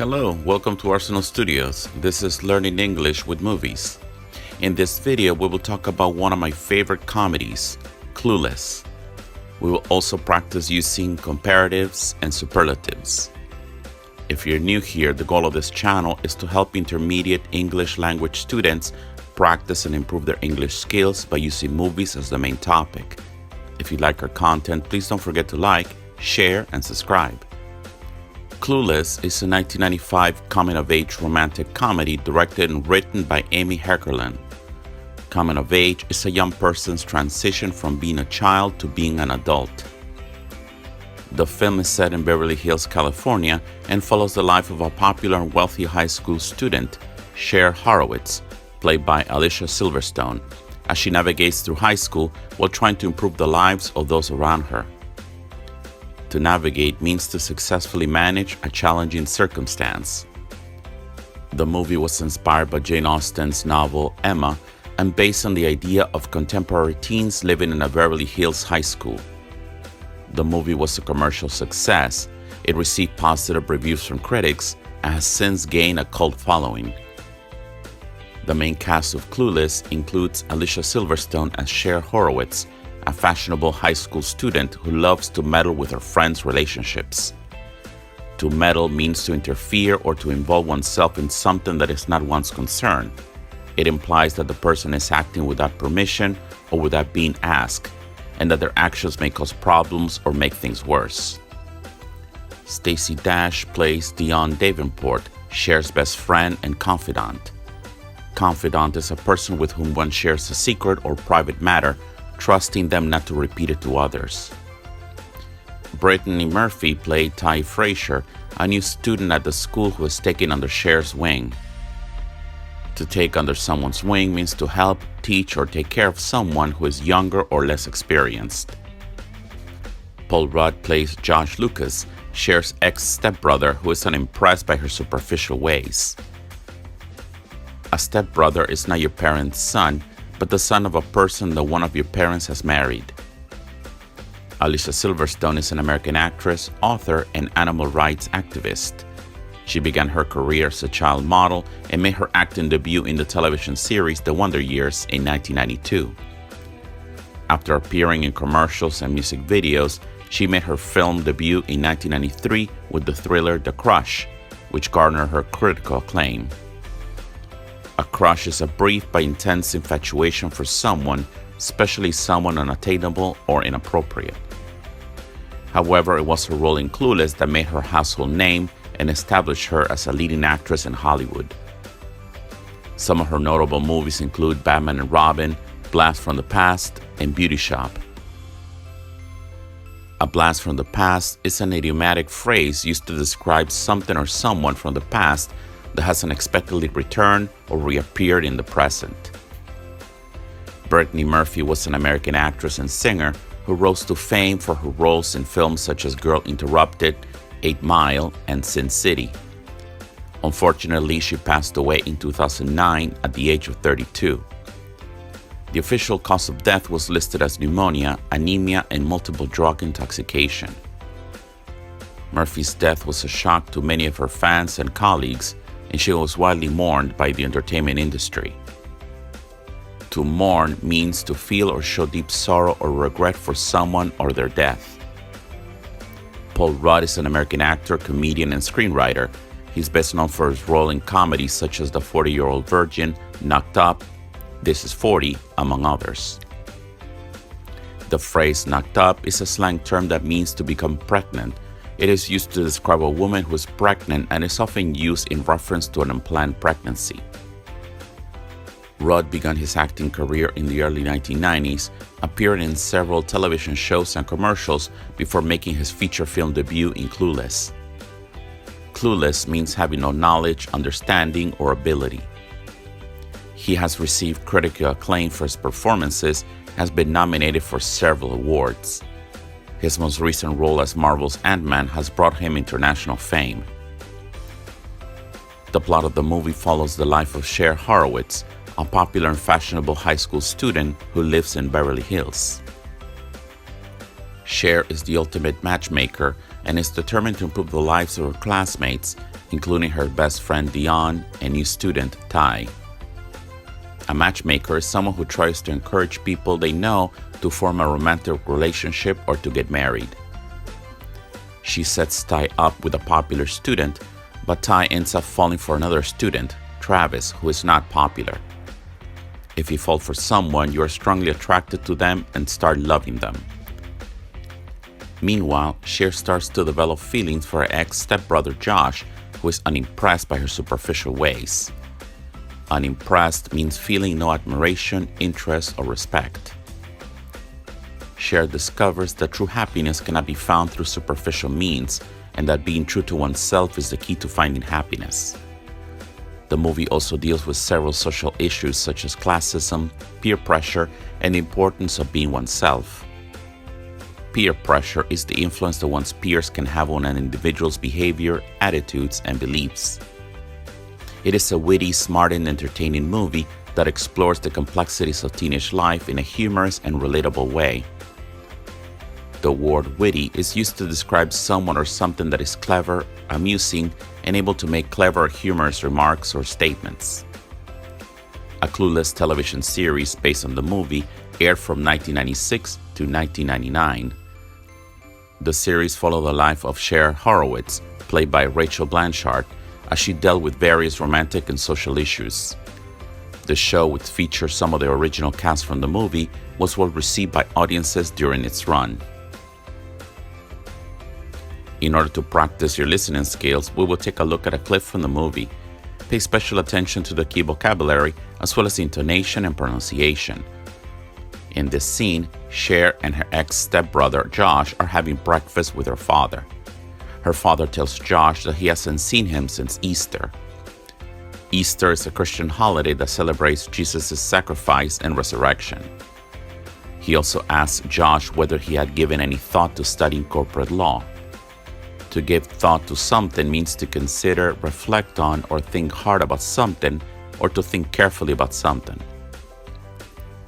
Hello, welcome to Arsenal Studios. This is Learning English with Movies. In this video, we will talk about one of my favorite comedies, Clueless. We will also practice using comparatives and superlatives. If you're new here, the goal of this channel is to help intermediate English language students practice and improve their English skills by using movies as the main topic. If you like our content, please don't forget to like, share, and subscribe. Clueless is a 1995 coming-of-age romantic comedy directed and written by Amy Heckerling. Coming of age is a young person's transition from being a child to being an adult. The film is set in Beverly Hills, California, and follows the life of a popular and wealthy high school student, Cher, played by Alicia Silverstone, as she navigates through high school while trying to improve the lives of those around her. To navigate means to successfully manage a challenging circumstance. The movie was inspired by Jane Austen's novel Emma and based on the idea of contemporary teens living in a Beverly Hills high school. The movie was a commercial success. It received positive reviews from critics and has since gained a cult following. The main cast of Clueless includes Alicia Silverstone as Cher, a fashionable high school student who loves to meddle with her friends' relationships. To meddle means to interfere or to involve oneself in something that is not one's concern. It implies that the person is acting without permission or without being asked, and that their actions may cause problems or make things worse. Stacey Dash plays Dionne Davenport, Cher's best friend and confidant. Confidant is a person with whom one shares a secret or private matter, trusting them not to repeat it to others. Brittany Murphy played Ty Frazier, a new student at the school who is taken under Cher's wing. To take under someone's wing means to help, teach, or take care of someone who is younger or less experienced. Paul Rudd plays Josh Lucas, Cher's ex-stepbrother who is unimpressed by her superficial ways. A stepbrother is not your parent's son, but the son of a person that one of your parents has married. Alicia Silverstone is an American actress, author, and animal rights activist. She began her career as a child model and made her acting debut in the television series The Wonder Years in 1992. After appearing in commercials and music videos, she made her film debut in 1993 with the thriller The Crush, which garnered her critical acclaim. A crush is a brief but intense infatuation for someone, especially someone unattainable or inappropriate. However, it was her role in Clueless that made her household name and established her as a leading actress in Hollywood. Some of her notable movies include Batman and Robin, Blast from the Past, and Beauty Shop. A blast from the past is an idiomatic phrase used to describe something or someone from the past that has unexpectedly returned or reappeared in the present. Brittany Murphy was an American actress and singer who rose to fame for her roles in films such as Girl Interrupted, 8 Mile, and Sin City. Unfortunately, she passed away in 2009 at the age of 32. The official cause of death was listed as pneumonia, anemia, and multiple drug intoxication. Murphy's death was a shock to many of her fans and colleagues, and she was widely mourned by the entertainment industry. To mourn means to feel or show deep sorrow or regret for someone or their death. Paul Rudd is an American actor, comedian, and screenwriter. He's best known for his role in comedies such as The 40-Year-Old Virgin, Knocked Up, This Is 40, among others. The phrase knocked up is a slang term that means to become pregnant. It is used to describe a woman who is pregnant and is often used in reference to an unplanned pregnancy. Rudd began his acting career in the early 1990s, appearing in several television shows and commercials before making his feature film debut in Clueless. Clueless means having no knowledge, understanding, or ability. He has received critical acclaim for his performances and has been nominated for several awards. His most recent role as Marvel's Ant-Man has brought him international fame. The plot of the movie follows the life of Cher, a popular and fashionable high school student who lives in Beverly Hills. Cher is the ultimate matchmaker and is determined to improve the lives of her classmates including her best friend Dion and new student Ty. A matchmaker is someone who tries to encourage people they know to form a romantic relationship or to get married. She sets Ty up with a popular student, but Ty ends up falling for another student, Travis, who is not popular. If you fall for someone, you are strongly attracted to them and start loving them. Meanwhile, Cher starts to develop feelings for her ex-stepbrother Josh, who is unimpressed by her superficial ways. Unimpressed means feeling no admiration, interest, or respect. Cher discovers that true happiness cannot be found through superficial means, and that being true to oneself is the key to finding happiness. The movie also deals with several social issues such as classism, peer pressure, and the importance of being oneself. Peer pressure is the influence that one's peers can have on an individual's behavior, attitudes, and beliefs. It is a witty, smart, and entertaining movie that explores the complexities of teenage life in a humorous and relatable way. The word witty is used to describe someone or something that is clever, amusing, and able to make clever or humorous remarks or statements. A Clueless television series based on the movie aired from 1996 to 1999. The series followed the life of Cher Horowitz, played by Rachel Blanchard, as she dealt with various romantic and social issues. The show, which features some of the original cast from the movie, was well received by audiences during its run. In order to practice your listening skills, we will take a look at a clip from the movie. Pay special attention to the key vocabulary as well as the intonation and pronunciation. In this scene, Cher and her ex-stepbrother Josh are having breakfast with her father. Her father tells Josh that he hasn't seen him since Easter. Easter is a Christian holiday that celebrates Jesus' sacrifice and resurrection. He also asks Josh whether he had given any thought to studying corporate law. To give thought to something means to consider, reflect on, or think hard about something, or to think carefully about something.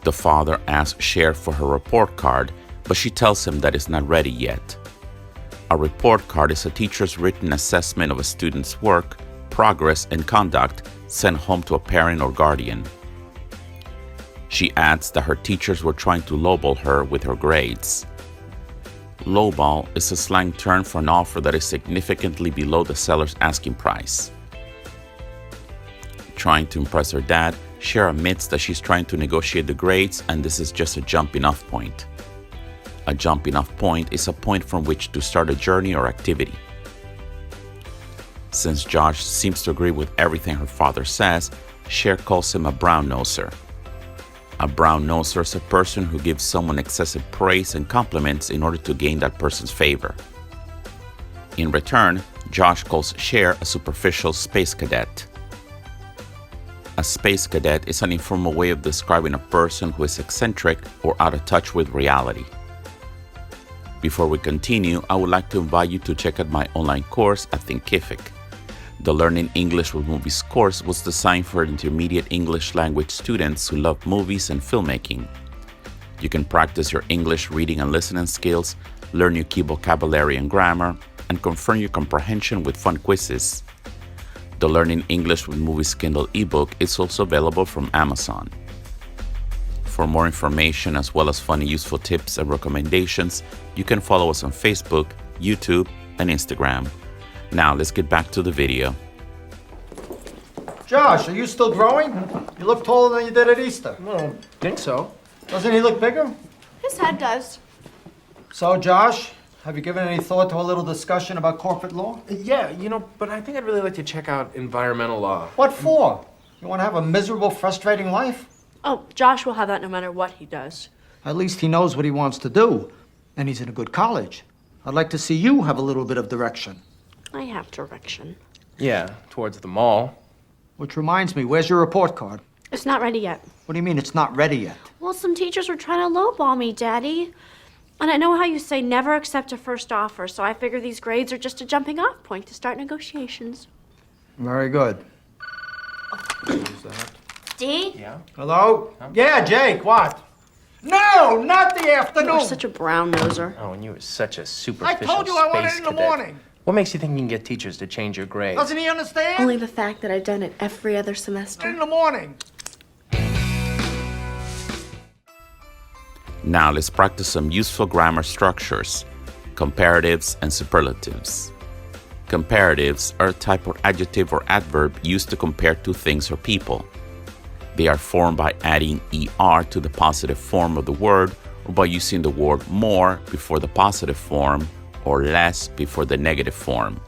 The father asks Cher for her report card, but she tells him that it's not ready yet. A report card is a teacher's written assessment of a student's work, progress, and conduct sent home to a parent or guardian. She adds that her teachers were trying to lowball her with her grades. Lowball is a slang term for an offer that is significantly below the seller's asking price. Trying to impress her dad, Cher admits that she's trying to negotiate the grades and this is just a jumping-off point. A jumping-off point is a point from which to start a journey or activity. Since Josh seems to agree with everything her father says, Cher calls him a brown-noser. A brown-noser is a person who gives someone excessive praise and compliments in order to gain that person's favor. In return, Josh calls Cher a superficial space cadet. A space cadet is an informal way of describing a person who is eccentric or out of touch with reality. Before we continue, I would like to invite you to check out my online course at Thinkific. The Learning English with Movies course was designed for intermediate English language students who love movies and filmmaking. You can practice your English reading and listening skills, learn new key vocabulary and grammar, and confirm your comprehension with fun quizzes. The Learning English with Movies Kindle ebook is also available from Amazon. For more information as well as fun and useful tips and recommendations, you can follow us on Facebook, YouTube, and Instagram. Now let's get back to the video. Josh, are you still growing? You look taller than you did at Easter. I don't think so. Doesn't he look bigger? His head does. So, Josh, have you given any thought to a little discussion about corporate law? Yeah, but I think I'd really like to check out environmental law. What for? You want to have a miserable, frustrating life? Oh, Josh will have that no matter what he does. At least he knows what he wants to do, and he's in a good college. I'd like to see you have a little bit of direction. I have direction. Yeah, towards the mall. Which reminds me, where's your report card? It's not ready yet. What do you mean it's not ready yet? Well, some teachers were trying to lowball me, Daddy. And I know how you say never accept a first offer, so I figure these grades are just a jumping off point to start negotiations. Very good. Who's that? D? Yeah? Hello? Yeah, Jake, what? No, not the afternoon! You're such a brown noser. Oh, and you were such a I superficial told you I wanted it space in the cadet. morning. What makes you think you can get teachers to change your grade? Doesn't he understand? Only the fact that I've done it every other semester. In the morning. Now let's practice some useful grammar structures, comparatives and superlatives. Comparatives are a type of adjective or adverb used to compare two things or people. They are formed by adding ER to the positive form of the word or by using the word more before the positive form or less before the negative form.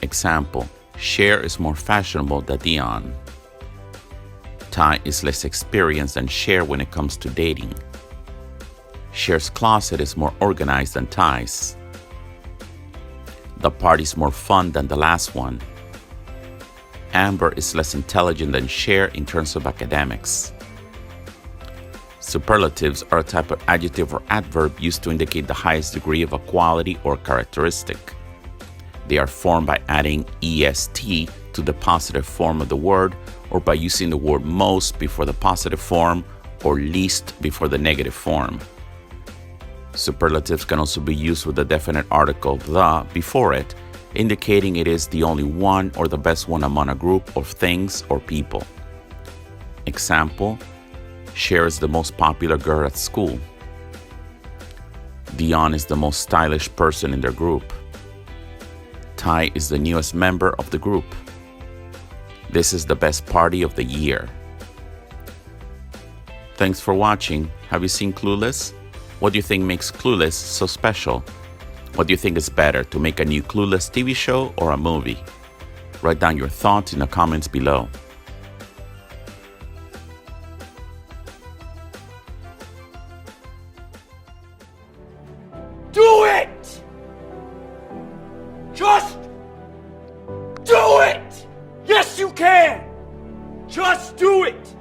Example, Cher is more fashionable than Dion. Ty is less experienced than Cher when it comes to dating. Cher's closet is more organized than Ty's. The party's more fun than the last one. Amber is less intelligent than Cher in terms of academics. Superlatives are a type of adjective or adverb used to indicate the highest degree of a quality or characteristic. They are formed by adding est to the positive form of the word or by using the word most before the positive form or least before the negative form. Superlatives can also be used with the definite article the before it, indicating it is the only one or the best one among a group of things or people. Example, Cher is the most popular girl at school. Dion is the most stylish person in their group. Ty is the newest member of the group. This is the best party of the year. Thanks for watching. Have you seen Clueless? What do you think makes Clueless so special? What do you think is better, to make a new Clueless TV show or a movie? Write down your thoughts in the comments below. Do it! Just do it! Yes, you can! Just do it!